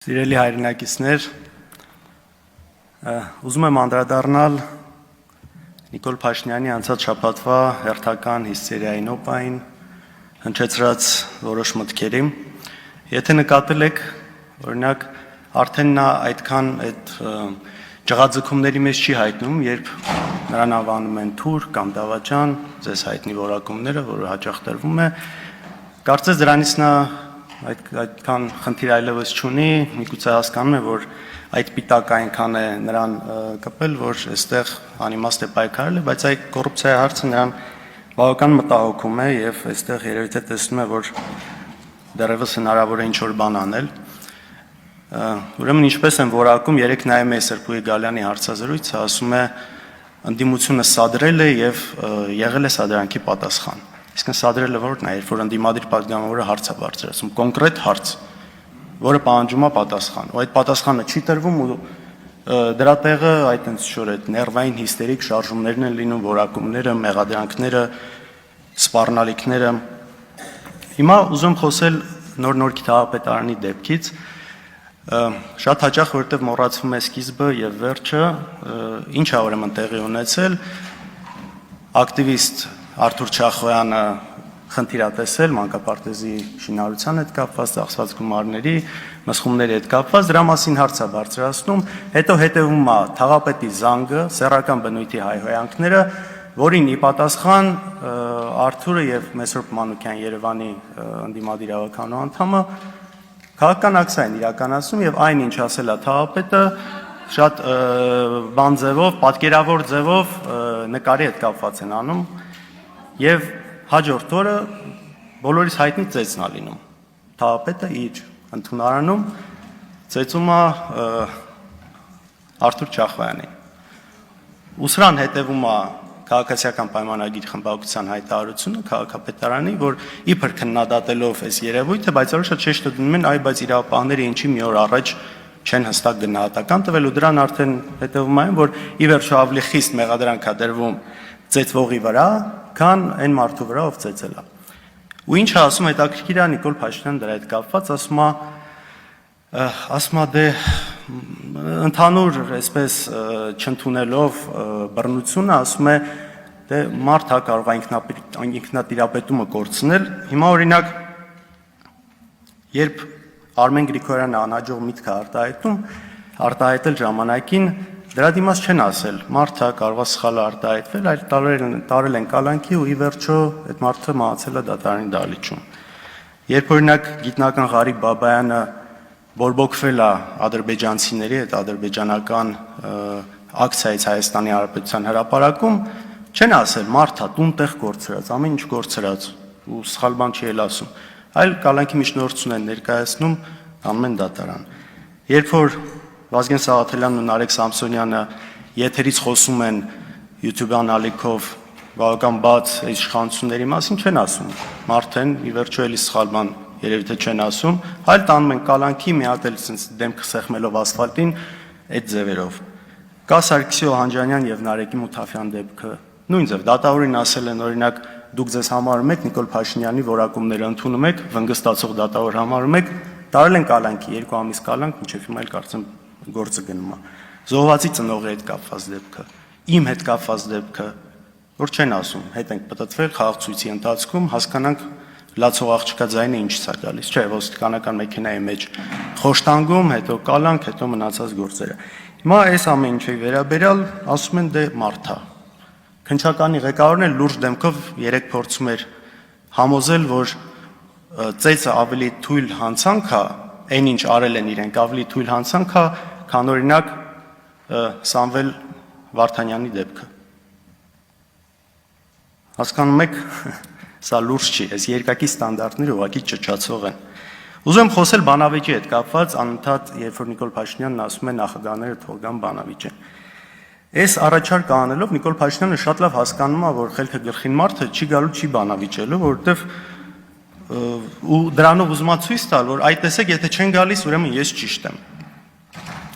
Սիրելի հայրենակիցներ, ուզում եմ անդրադառնալ Նիկոլ Փաշինյանի անցած շաբաթվա հերթական հիսթերիայի նոպային հնչեցրած որոշ մտքերի։ Եթե նկատել եք, օրինակ, արդեն նա այդքան այդ ջղաձգումների մեջ չի հայտնում, երբ նրան անվանում են թուր կամ դավաճան, ձեզ հայտնի որակումները, որը հաճախ տրվում է, կարծես դրանից նա այդքան խնդիր այլևս չունի, միգուցե հասկանում է, որ այդ պիտակ այնքան է նրան կպել, որ այստեղ անիմաստ է պայքարել, բայց այդ կոռուպցիայի հարցը նրան բավական մտահոգում է եւ այստեղ երևի թե տեսնում է, որ դեռևս հնարավոր է ինչ-որ բան անել։ Ուրեմն ինչպես են որակում, երեք նայում է Սրբուհի Գալյանի հարցազրույցը, ասում է ընդդիմությունը սադրել է եւ եղել է սադրանքի պատասխան։ Իսկ սադրելը որն է, երբ որ ընդդիմադիր պատգամավորը հարց է բարձրացում, կոնկրետ հարց, որը պահանջում է պատասխան, ու այդ պատասխանը չի տրվում ու դրա տեղը այտենց շոր այդ ներվային հիստերիկ շարժումներն են լինում, որակումները, մեղադրանքները, սպառնալիքները։ Հիմա ուզում խոսել նոր գիտահապետարանի դեպքից, շատ հաճախ որտեղ մոռացվում է սկիզբը եւ վերջը, ինչ է ուրեմն տեղի ունեցել, ակտիվիստ Արթուր Չախոյանը խնդիր է տեսել մանկապարտեզի շինարարության հետ կապված, ծախսված գումարների, մսխումների հետ կապված, դրա մասին հարց է բարձրացնում, հետո հետևում է թաղապետի զանգը, սեռական բնույթի հայհոյանքները, որին ի պատասխան Արթուրը եւ Մեսրոպ Մանուկյան Երևանի ընդդիմադիր ավականու անդամը քաղաքական ակցիա են իրականացնում եւ այն ինչ ասել է թաղապետը շատ բան ձևով, պատկերավոր ձևով նկարի հետ կապված են անում եւ հաջորդ օրը բոլորիս հայտնի ծեծն է լինում։ Թաղապետը իր ընդունարանում ծեծում է Արթուր Չախոյանին։ Ուսրան հետևում է քաղաքացիական պայմանագիր խմբակցության հայտարարությունը քաղաքապետարանի, որ իբր քննադատելով այս երևույթը, բայց որոշ շեշտը դնում են, այ բայց իրավապահները ինչի մի օր առաջ չեն հստակ գնահատական տվել ու դրան արդեն հետևում այն, որ ի վերջո ավելի խիստ մեղադրանք է դրվում ծեծվողի վրա, քան այն մարդու վրա, ով ծեծել է։ Ու ինչ է ասում հետաքրքիր է Նիկոլ Փաշինյանը դրա հետ կապված, ասում է դե ընդհանուր այսպես չընդունելով բռնությունը, ասում է դե մարդը կարող է ինքնատիրապետումը կորցնել։ Հիմա օրինակ երբ Արմեն Գրիգորյանը անհաջող միտք է արտահայտել ժամանակին, դրա դիմաց չեն ասել, մարդը կարող է սխալ արտահայտվել, այլ տարել են կալանքի ու ի վերջո այդ մարդը մահացել է դատարանի դահլիճում։ Երբ օրինակ գիտնական Ղարիկ Բաբայանը բորբոքվել է ադրբեջանցիների հետ ադրբեջանական ակցիայից Հայաստանի Հանրապետության հրապարակում, չեն ասել մարդը տուն-տեղ կորցրած, ամեն ինչ կորցրած ու սխալ բան չի էլ ասում, այլ կալանքի միջնորդություն են ներկայացնում անում են դատարան։ Երբ որ Վազգեն Սաղաթելյանն ու Նարեկ Սամսոնյանը եթերից խոսում են YouTube-յան ալիքով բավական բաց այս իշխանությունների մասին չեն ասում։ Մարդեն ի վերջո էլի սխալ բան երևի թե չեն ասում, այլ տանում են կալանքի մի հատ էլ sense դեմքը սեղմելով ասֆալտին այդ ձևերով։ Կա Սարգսի Օհանջանյան եւ Նարեկի Մութաֆյան դեպքը։ Նույն ձև դատավորին ասել են օրինակ դուք ձեզ համարում եք Նիկոլ Փաշինյանի որակումները ընդունում եք, վնգստացող դատավոր համարում եք, տարել են կալանքի 2 ամիս կալանք, մինչև հիմա էլ կարծեմ գործը գնում է։ Զոհվածի ծնողի հետ կապված դեպքը, իմ հետ կապված դեպքը, որ չեն ասում, հետ ենք պատտվել խաղացույցի ընթացքում, հասկանանք լացող աղջկա ձայնը ինչից է գալիս, չէ, ոստիկանական մեքենայի մեջ խոշտանգում, հետո կալանք, հետո մնացած գործերը։ Հիմա այս ամեն ինչի վերաբերյալ ասում են դե մարդ է։ Քննչականի ղեկավարն էլ լուրջ դեմքով երեք փորձում էր համոզել, որ ծեծը ավելի թույլ հանցանք է, այն ինչ արել են իրենք ավելի թույլ հանցանք է, քան օրինակ Սամվել Վարդանյանի դեպքը։ Հասկանում եք, սա լուրջ չի, այս երկակի ստանդարտները ուղղակի ճճացող են։ Ուզում եմ խոսել բանավեճի հետ կապված, անընդհատ երբ որ Նիկոլ Փաշինյանն ասում է նախագահները թող գան բանավիճեն։ Այս առաջարկը անելով Նիկոլ Փաշինյանը շատ լավ հասկանում է, որ խելքը գլխին մարդը չի գալու չի բանավիճելու, որովհետև ու դրանով ուզում է ցույց տալ, որ այ տեսեք, եթե չեն գալիս, ուրեմն ես ճիշտ եմ։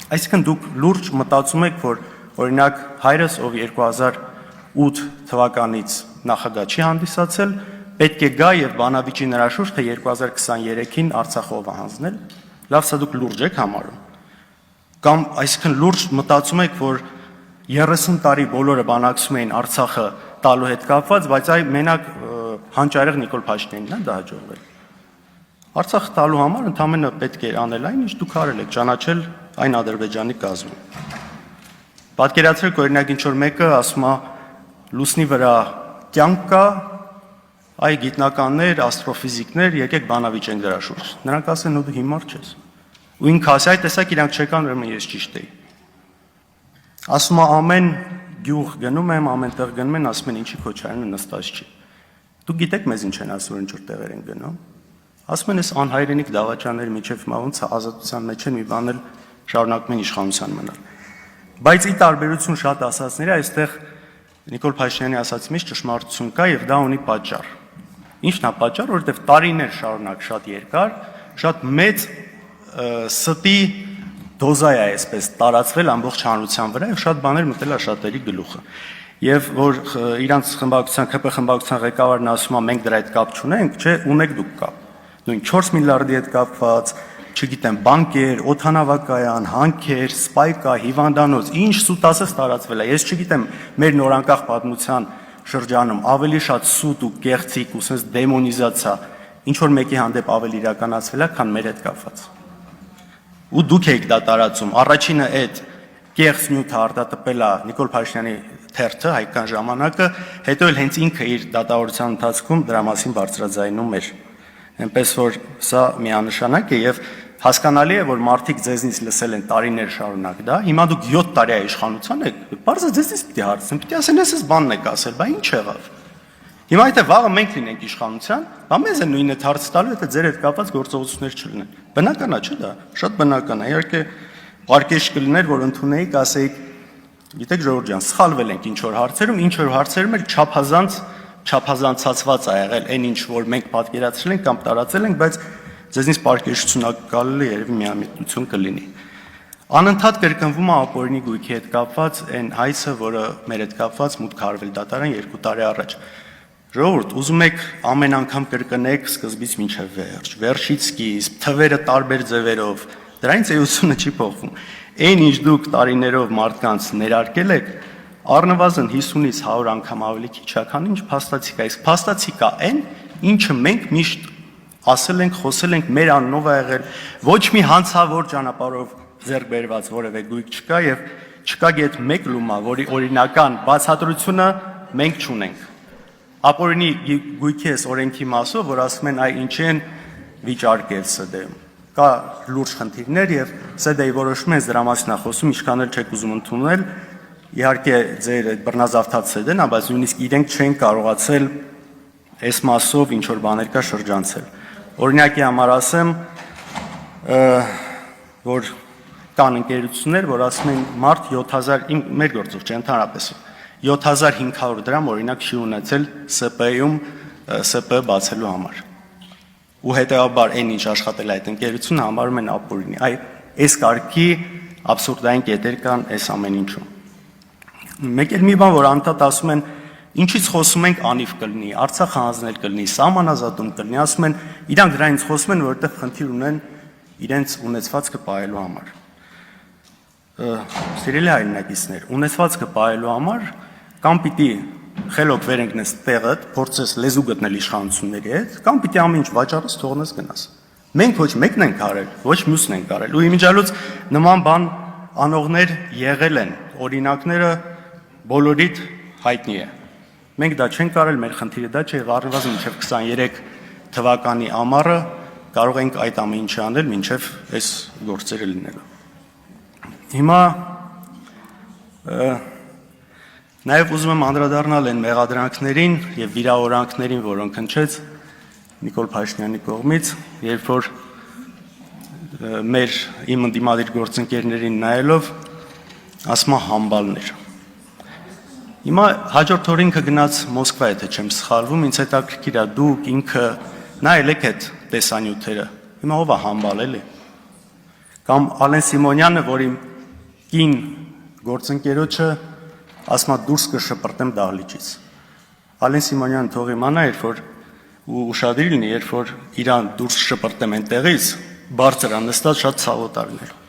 Այսինքն դուք լուրջ մտածում եք, որ օրինակ հայրս, ով 2008 թվականից նախագահ չի հանդիսացել, պետք է գա եւ բանավիճի նրա շուրջ, թե 2023-ին Արցախով հանձնել։ Լավ, սա դուք լուրջ եք համարում։ Կամ այսինքն լուրջ մտածում եք, որ 30 տարի բոլորը բանակցում էին Արցախը տալու հետ կապված, բայց այ մենակ հանճարեղ Նիկոլ Փաշինյանին է դա հաջողվել։ Արցախը տալու համար ընդամենը պետք է անել այն, ինչ դուք արել եք, ճանաչել այն Ադրբեջանի կազմում։ Պատկերացրեք, օրինակ ինչ որ մեկը ասում է լուսնի վրա կյանք կա, այ գիտնականներ, աստրոֆիզիկներ, եկեք բանավիճենք դրա շուրջ։ Նրանք ասեն, ու դու հիմար չես։ Ու ինքը ասի, այ տեսակ իրանք չեկան, ուրեմն ես ճիշտ էի։ Ասում է ամեն գյուղ գնում եմ, ամենտեղ գնում են, ասում են ինչի Քոչարյանը նստած չի։ Դուք գիտեք մեզ ինչ են ասում, ինչ որ տեղեր են գնում։ Ասում են, այս անհայրենիք դավաճանների միջև հիմա ոնց է ազատության մեջ են մի բան էլ շարունակում են իշխանության մնալ։ Բայց ի տարբերություն շատ ասածների, այստեղ Նիկոլ Փաշինյանի ասածի մեջ ճշմարտություն կա եւ դա ունի պատճառ։ Ինչն է պատճառը, որովհետեւ տարիներ շարունակ շատ երկար, շատ մեծ ստի դոզա է այսպես տարածվել ամբողջ հանրության վրա եւ շատ բաներ մտել է շատերի գլուխը։ Եվ որ իրանց խմբակցության ԿՊ խմբակցության ղեկավարն ասում է մենք դրա հետ կապ չունենք, չէ, ունեք դուք կապ։ Նույն 4 միլիարդի հետ կապված, չգիտեմ, բանկեր, օդանավակայան, հանքեր, սպայկա, հիվանդանոց, ինչ սուտ ասես տարածվել է։ Ես չգիտեմ, մեր նորանկախ պատմության շրջանում ավելի շատ սուտ ու կեղծիկ ու sense դեմոնիզացիա ինչ որ մեկի հանդեպ ավելի իրականացվել է, քան մեր հետ կապված։ Ու դուք եք դա տարածում։ Առաջինը այդ կեղծ նյութը արտատպել է Նիկոլ Փաշինյանի թերթը հայկական ժամանակը, հետո էլ հենց ինքը իր դատավորության ընթացքում դրա մասին բարձրաձայնում էր։ Այնպես որ սա միանշանակ է եւ հասկանալի է, որ մարդիկ ձեզնից լսել են տարիներ շարունակ դա, հիմա դուք 7 տարի իշխանության եք, բարձր ձեզնից պիտի հարցնեմ, պիտի ասեն, ես բանն եք ասել, բա ինչ եղավ։ Հիմա եթե վաղը մենք լինենք իշխանության, բա մեզ է նույնը հարց տալու, եթե ձեր հետ կապված գործողություններ չլինեն։ Բնական է, չէ՞ դա։ Շատ բնական է։ Իհարկե պարկեշ կլիներ, որ ընդունեիք, ասեիք, գիտեք Ժողովուրդ ջան, սխալվել ենք ինչ որ հարցերում էլ չափազանցացված ա եղել այն ինչ որ մենք պատկերացրել ենք կամ տարածել ենք, բայց ձեզնից պարկեշություննակալի երևի միամիտություն կլինի։ Անընդհատ կրկնվում է ապօրինի գույքի հետ կապված այն հայցը, որը մեր հետ կապված մուտք արվել դատարան 2 տարի առաջ։ Ժողովուրդ, ուզում եք ամեն անգամ կրկնեք սկզբից մինչև վերջ, վերջից սկիզբ, թվերը տարբեր ձևերով, դրանից էությունը չի փոխվում։ Այն ինչ դուք տարիներով մարդկանց ներարկել եք, առնվազն 50-ից 100 անգամ ավելի քիչ է, քան ինչ փաստացի կա։ Իսկ փաստացի կա այն, ինչը մենք միշտ ասել ենք, խոսել ենք, մեր անունով ա եղել, ոչ մի հանցավոր ճանապարհով ձեռք բերված որևէ գույք չկա եւ չկա գեթ մեկ լումա, որի օրինական բացատրությունը մենք չունենք։ Ապօրինի գույքի էս օրենքի մասով, որ ասում են, այ ինչ են վիճարկել ՍԴ-ում։ Կա լուրջ խնդիրներ եւ ՍԴ-ի որոշումը դրա մասին է խոսում, ինչքան էլ չեք ուզում ընդունել, իհարկե ձեր այդ բռնազավթած ՍԴ-ն է, բայց նույնիսկ իրենք չեն կարողացել այս մասով ինչ որ բաներ կա շրջանցել։ Օրինակի համար ասեմ, որ կան ընկերություններ, որ ասում են մարդ 7000 մեր գործով չէ, ընդհանրապես 7500 դրամ օրինակ չի ունեցել ՍՊ-ում ՍՊ բացելու համար։ Ու հետեւաբար այն ինչ աշխատել այդ ընկերությունը համարում են ապօրինի։ Այ այս կարգի աբսուրդային կետեր կան այս ամեն ինչում։ Մեկ էլ մի բան, որ անդադ ասում են, ինչից խոսում ենք անիվ կլինի, Արցախը հանձնել կլինի, սահմանազատում կլինի, ասում են, իրանք դրանից խոսում են, որովհետև խնդիր ունեն իրենց ունեցվածքը պահելու համար։ Սիրելի հայրենակիցներ, ունեցվածքը պահելու համար կամ պիտի խելոք վեր ընկնես տեղդ, փորձես լեզու գտնել իշխանությունների հետ, կամ պիտի ամեն ինչ վաճառես, թողնես գնաս։ Մենք ոչ մեկն ենք արել, ոչ մյուսն ենք արել։ Ու իմիջիալուց նման բան անողներ եղել են, օրինակները բոլորիդ հայտնի է։ Մենք դա չենք արել, մեր խնդիրը դա չէ, առնվազն մինչև 23 թվականի ամառը կարող ենք այդ ամեն ինչը անել, մինչև այս գործերը լինելու։ Հիմա նաև ուզում եմ անդրադառնալ այն մեղադրանքներին եւ վիրավորանքներին, որոնք հնչեց Նիկոլ Փաշինյանի կողմից, երբ որ իմ ընդդիմադիր գործընկերներին նայելով ասում է համբալներ։ Հիմա հաջորդ օրը ինքը գնաց Մոսկվա, եթե չեմ սխալվում, ինձ հետաքրքիր է դուք ինքը նայել եք այդ տեսանյութերը։ Հիմա ով է համբալ էլի։ Կամ Ալեն Սիմոնյանը, որ իմ կին գործընկերոջը ասում է դուրս կշպրտեմ դահլիճից։ Ալեն Սիմոնյանը թող իմանա, երբ որ ու ուշադրի լինի, երբ որ իրան դուրս շպրտեմ այնտեղից, բարձր է նստած շատ ցավոտ արնելու։